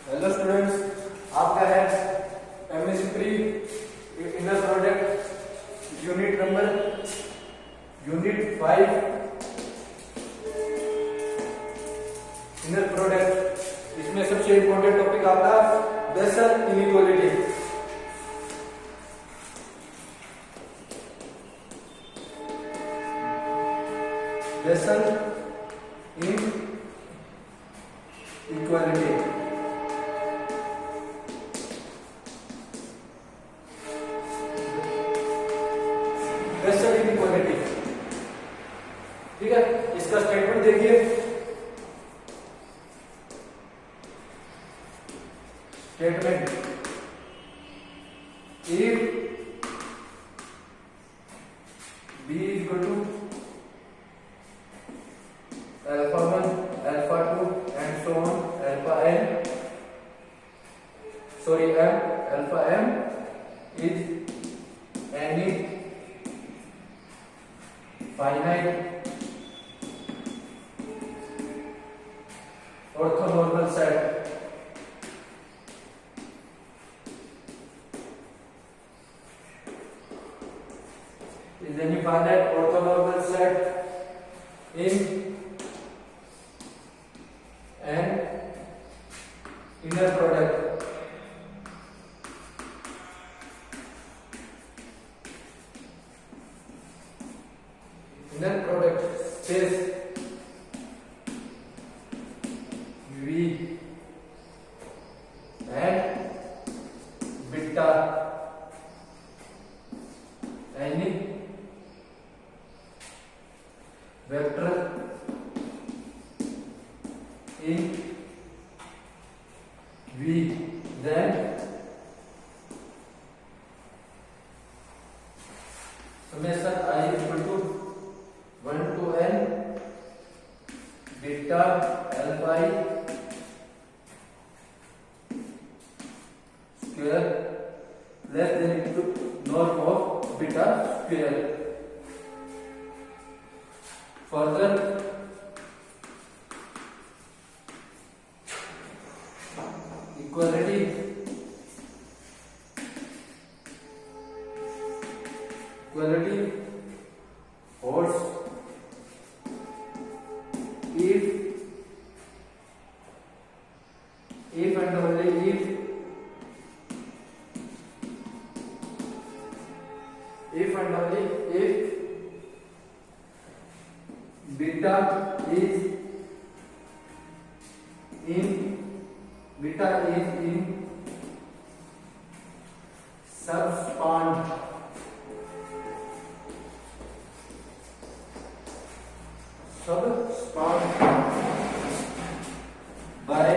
Hello students, आपका है MSc pre inner product unit 5 inner product. इसमें सबसे इंपॉर्टेंट टॉपिक आपका Bessel inequality. Bessel inequality Bessel inequality, ठीक है। इसका स्टेटमेंट देखिए। Statement if b is equal to alpha 1 alpha 2 and so on alpha m alpha m is any finite orthonormal set is any finite orthonormal set in an inner product space V and beta any vector in V, then summation I is equal to 1 to n beta alpha I square less than equal to norm of beta square. Further, equality holds if and only if beta is in subspanned by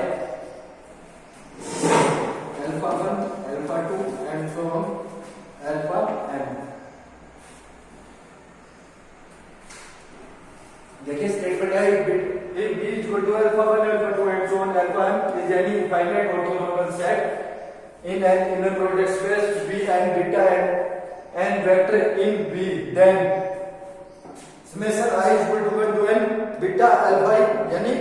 alpha 1 alpha 2 and so on alpha m. देखिए statement है if b is equal to alpha 1 alpha 2 and so on alpha m is any finite orthonormal set in an inner product space V and beta and vector in V, then summation I is equal to 1 to n beta alpha I यानी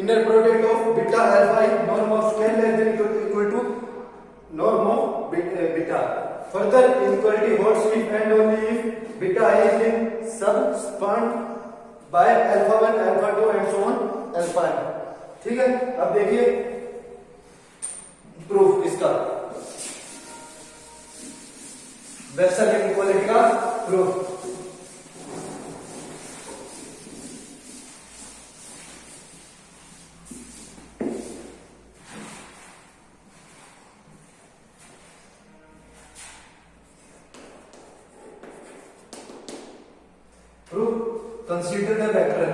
inner product of beta alpha I norm of scale less than equal to norm of beta. Further, inequality holds if and only if beta I is in subspanned by alpha 1 alpha 2 and so on alpha m. ठीक है। अब देखिए proof इसका Bessel inequality का proof. Proof. Consider the vector.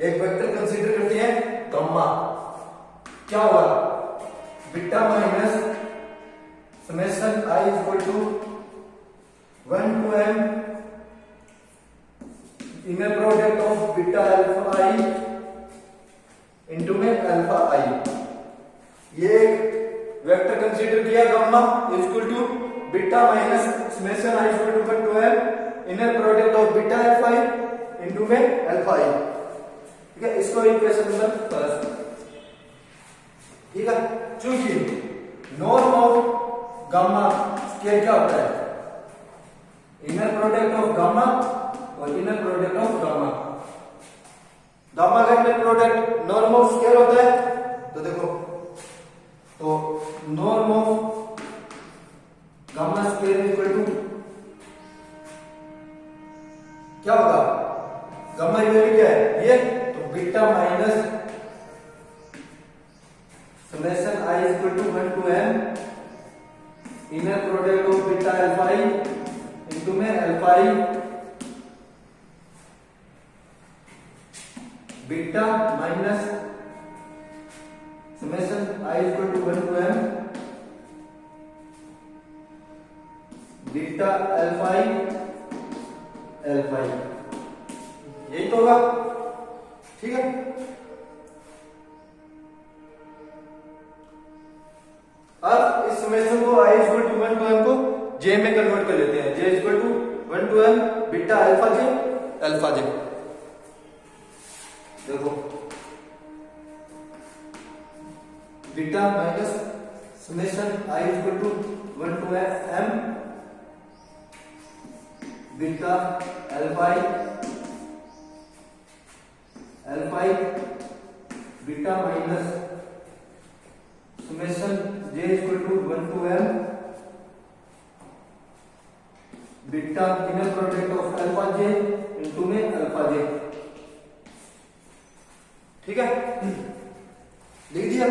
एक vector consider करते हैं gamma. क्या हुआ? Beta minus summation I is equal to 1 to m inner product of beta alpha I into में अल्फा I। ये वेक्टर कंसीडर किया gamma is equal to beta minus summation i is equal to 1 to m inner product of beta alpha i into में alpha i। ठीक है, इसको equation number first. ठीक है, चूंकि नॉर्म ऑफ गामा स्केल क्या होता है, इनर प्रोडक्ट ऑफ गामा और inner product of gamma. Gamma का inner product norm of scale होता है, तो देखो तो norm of gamma scale equal to क्या होगा, गामा की वैल्यू क्या है ये, तो beta minus summation i is equal to 1 to m inner product of beta alpha i into में alpha i beta minus summation i is equal to 1 to m beta alpha i alpha i, यही तो होगा। ठीक है, अब इस summation को i equal to 1 to m को j में कन्वर्ट कर लेते हैं। j equal to 1 to m beta alpha j alpha j। देखो beta minus summation i equal to 1 to m beta alpha i alpha i beta minus summation j equal to 1 to m beta inner product of alpha j into में alpha j। ठीक है, लिख दिया।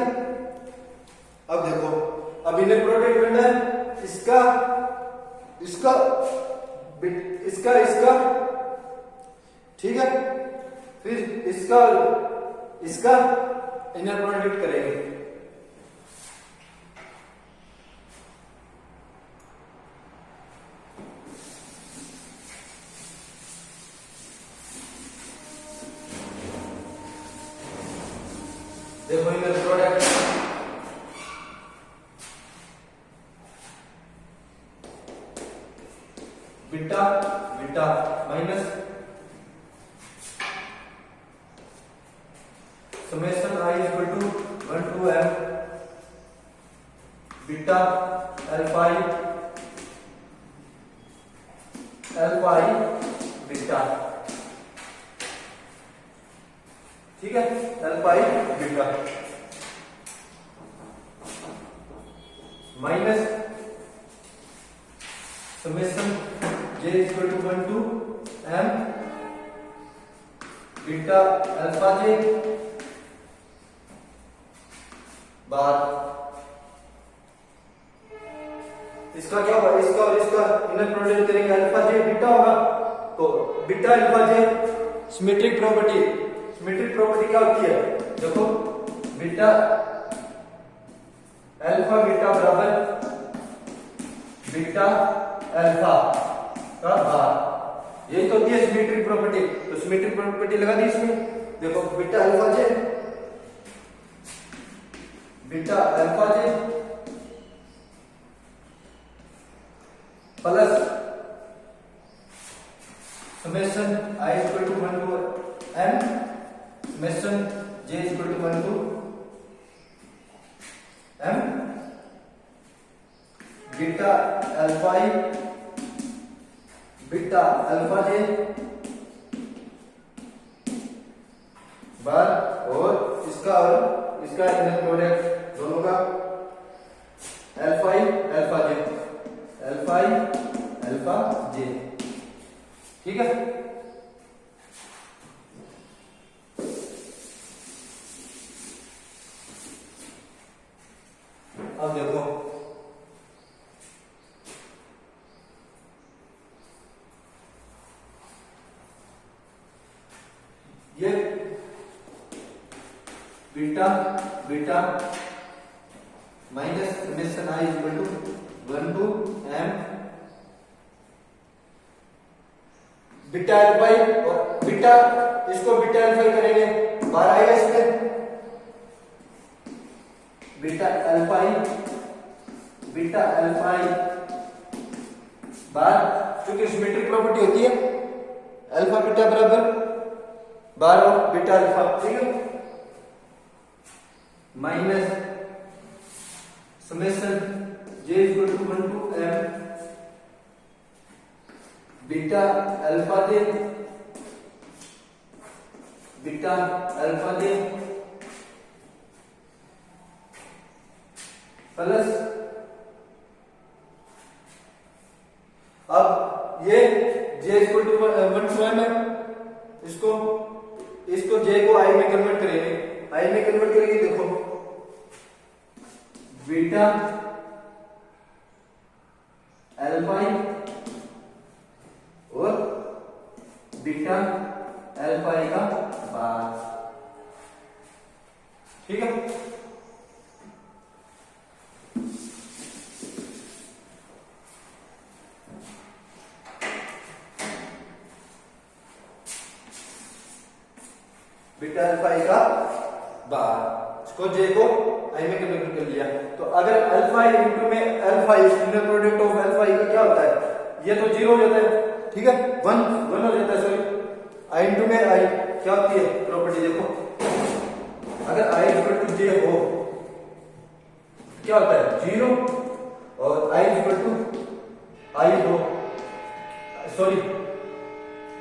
अब देखो, अब inner product बनना है इसका इसका इसका इसका, ठीक है, फिर इसका इसका इनर प्रोडक्ट करेंगे। देखो inner product beta beta minus summation i equal to 1 to m beta alpha i beta. ठीक है, alpha i beta minus summation j equal to 1 to m beta alpha j बार। इसका क्या होगा, इसका और इसका इनर प्रोडक्ट करेंगे, अल्फा j बीटा होगा, तो beta alpha j symmetric property. Symmetric property क्या होती है, देखो बीटा अल्फा बीटा बराबर बीटा अल्फा का भाग, यही तो होती है सिमेट्रिक प्रॉपर्टी। तो सिमेट्रिक प्रॉपर्टी लगा दी इसमें। देखो beta alpha j beta alpha j plus summation i equal to 1 to m summation j equal to 1 to m beta alpha i beta alpha j बार, और इसका इनर प्रोडक्ट दोनों का alpha i alpha j alpha i alpha j। ठीक है, अब देखो ये beta beta minus summation i equal to 1 to m beta alpha और बीटा, इसको बीटा अल्फा करेंगे, बार आएगा इसमें beta alpha beta alpha bar, क्योंकि सिमेट्रिक प्रॉपर्टी होती है अल्फा बीटा बराबर बार ऑफ बीटा अल्फा, ठीक है, minus summation j equal to 1 to m beta alpha दे प्लस, अब ये j equal to 1 to m है, इसको j को i में कन्वर्ट करेंगे, देखो बीटा अल्फा और बीटा अल्फा का बार, ठीक है। बीटा अल्फा का बार, इसको जे को आई में कन्वर्ट कर लिया। तो अगर अल्फा इंटू में alpha inner product of alpha का क्या होता है, ये तो 0 हो जाता है, ठीक है, 1 हो जाता है, सॉरी, आई इंटू में आई क्या होती है प्रॉपर्टी, देखो अगर आई इक्वल टू जे हो क्या होता है 0, और आई इक्वल टू आई हो, सॉरी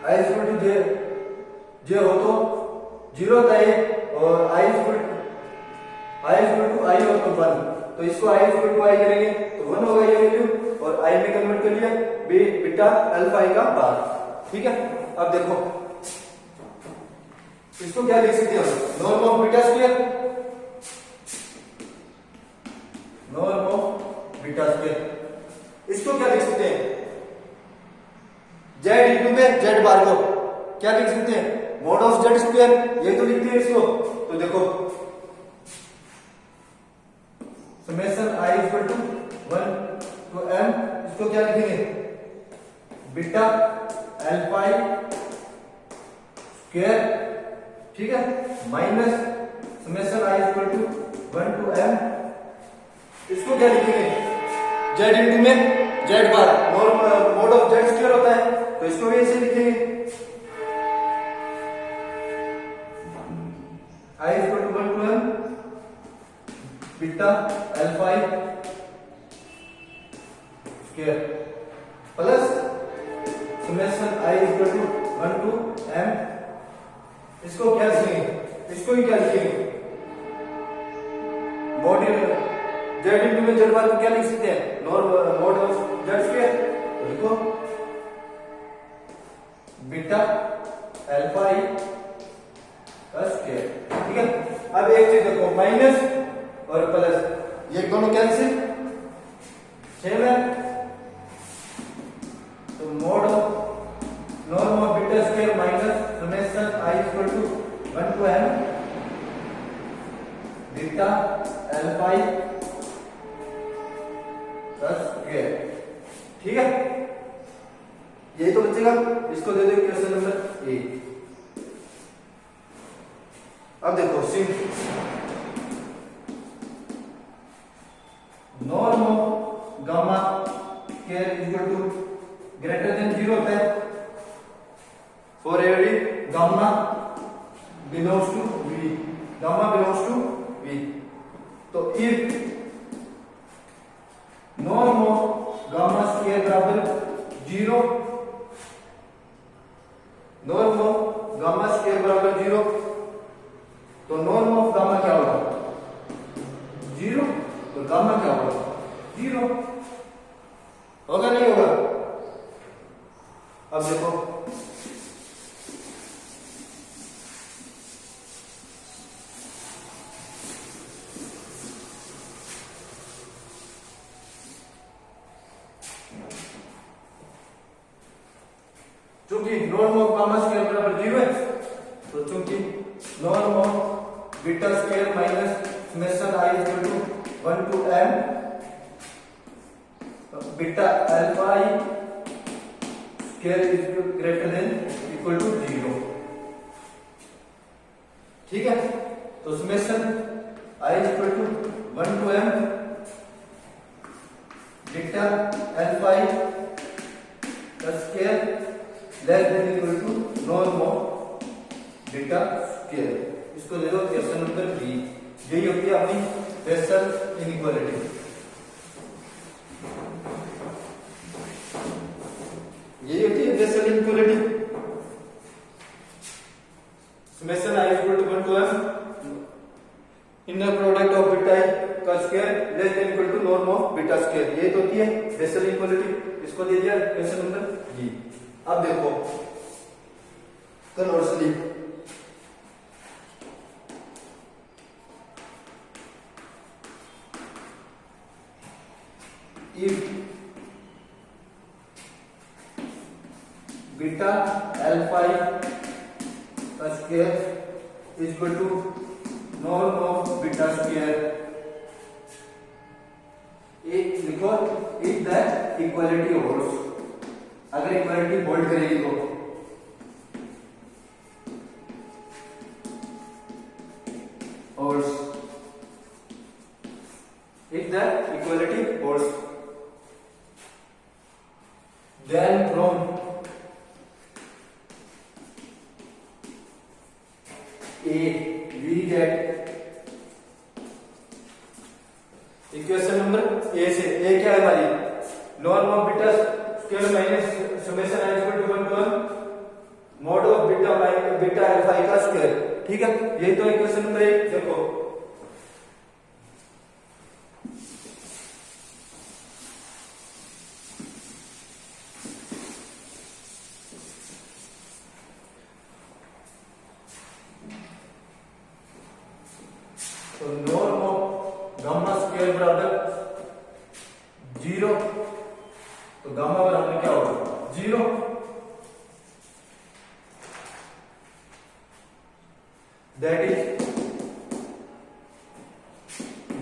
आई इक्वल टू जे हो तो 0 होता है, और आई इक्वल टू आई हो तो 1, तो इसको आई इक्वल टू आई करेंगे तो 1 होगा ये वैल्यू, और आई में कन्वर्ट कर लिया बीटा अल्फा का बार, ठीक है। अब देखो इसको क्या लिख सकते हैं, नॉर्म ऑफ बीटा स्क्वायर, इसको क्या लिख सकते हैं, जेड इंटू में जेड बार को क्या लिख सकते हैं, मॉड ऑफ जेड स्क्वायर, यही तो लिखते हैं इसको। तो देखो summation I equal to 1 to m, इसको क्या लिखेंगे बीटा अल्फा स्क्वायर, ठीक है, minus summation I equal to 1 to m, इसको क्या लिखेंगे जेड इंटू में Z bar, mod of Z square होता है, तो इसको भी ऐसे लिखेंगे I equal to 1 to m beta alpha square plus summation I equal to 1 to m, इसको क्या लिखेंगे, इसको ही क्या लिखेंगे मॉड जेड इंटू में जेड बार को क्या लिख सकते हैं, मॉड ऑफ जेड स्क्वायर, लिखो बीटा अल्फा स्क्वायर, ठीक है। अब एक चीज देखो माइनस और प्लस, ये दोनों कैंसिल सेम है, तो mod norm of beta square minus summation I equal to 1 to m beta alpha square, ठीक है, यही तो बचेगा, इसको दे दो क्वेश्चन नंबर ए। अब देखो norm of gamma square equal to greater than 0 होता है for every gamma belongs to v, तो if norm of gamma square बराबर 0, नॉर्म ऑफ गामा स्क्वायर बराबर 0, तो नॉर्म ऑफ गामा क्या होगा 0, तो गामा क्या होगा 0, होगा नहीं होगा। अब देखो चूंकि नॉर्म ऑफ गामा स्क्वायर बराबर 0 है, तो चूंकि norm of beta square minus summation I equal to 1 to m beta alpha square is greater than equal to 0, ठीक है। तो summation I equal to 1 to m beta alpha का square less than equal to norm of beta square. इसको ले लो question number B. यही होती है अपनी बेसल इनइक्वालिटी। यही होती है Bessel inequality. Summation i equal to 1 to m inner product of beta का square less than equal to norm of beta square. ये तो होती है बेसल इनइक्वालिटी। इसको दे दिया क्वेश्चन नंबर बी। अब देखो कन्वर्सली if बीटा अल्फा का square is equal to norm of beta square, एक लिखो इफ द इक्वालिटी होल्ड्स। अगर इक्वालिटी होल्ड करेगी तो holds, if the equality holds then from A we get equation number A से। A क्या है हमारी norm of beta square minus summation i equal to 1 to m mod of beta minus beta alpha का square. ठीक है, यही तो equation number 1। देखो तो नॉर्म ऑफ गामा स्क्वायर बराबर 0। तो गामा बराबर क्या होगा 0। That is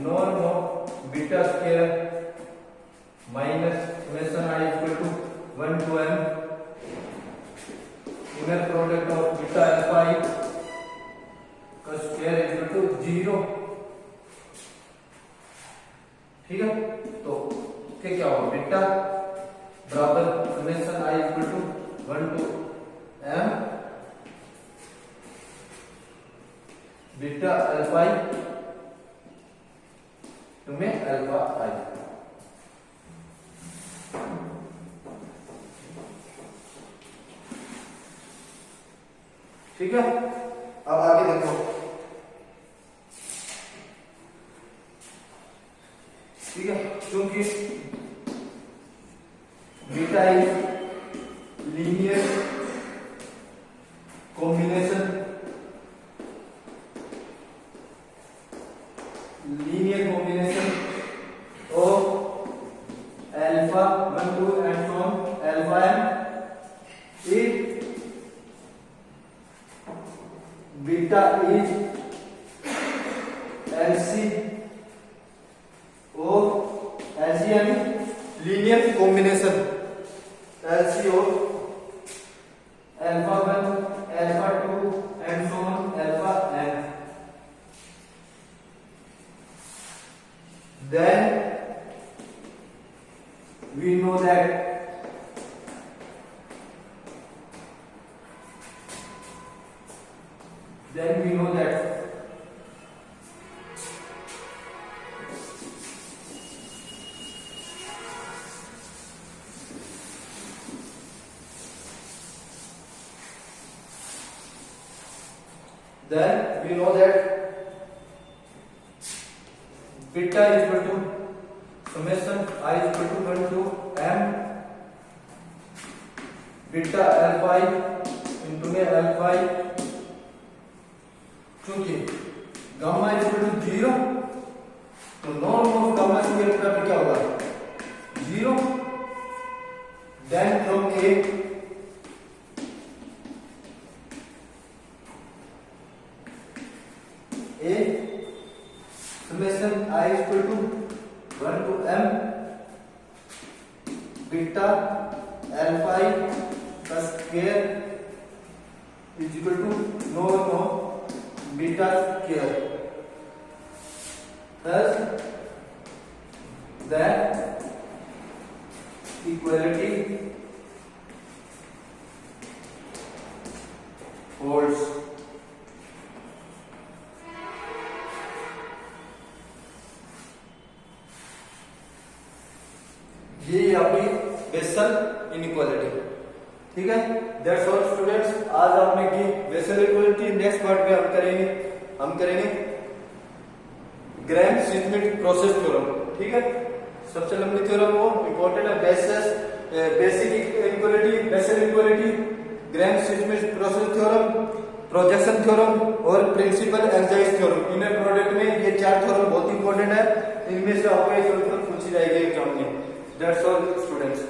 norm of beta square minus summation i equal to 1 to m inner product of beta alpha का स्क्वायर इक्वल टू 0। ठीक है, तो क्या होगा बीटा बराबर summation i equal to 1 to m beta alpha तुम्हें अल्फा i। ठीक है, अब आगे देखो ठीक है, क्योंकि beta is linear combination of alpha 1 to and from alpha m if beta is LC यानी linear combination LC of alpha 1 alpha 2 and so on alpha n, then we know that beta is equal to summation I is equal to 1 to m beta alpha into में alpha क्योंकि gamma is equal to 0 तो norm of gamma square का क्या होगा 0। then from A summation I is equal to 1 to m beta alpha का square is equal to norm of beta square, thus that equality ये आपकी basal inequality. ठीक है, that's all students, आज आपने की बेसल इक्वालिटी। नेक्स्ट पार्ट में हम करेंगे ग्राम स्मिथ प्रोसेस थ्योरम। ठीक है, सबसे लंबी थ्योरम वो इंपॉर्टेंट है, basic equality, Bessel equality, Gram Schmidt process theorem, projection theorem और principal axis theorem. Inner product में ये 4 थ्योरम बहुत इंपॉर्टेंट है, इनमें से आपको एक पूछी जाएगी एग्जाम में। That's all students.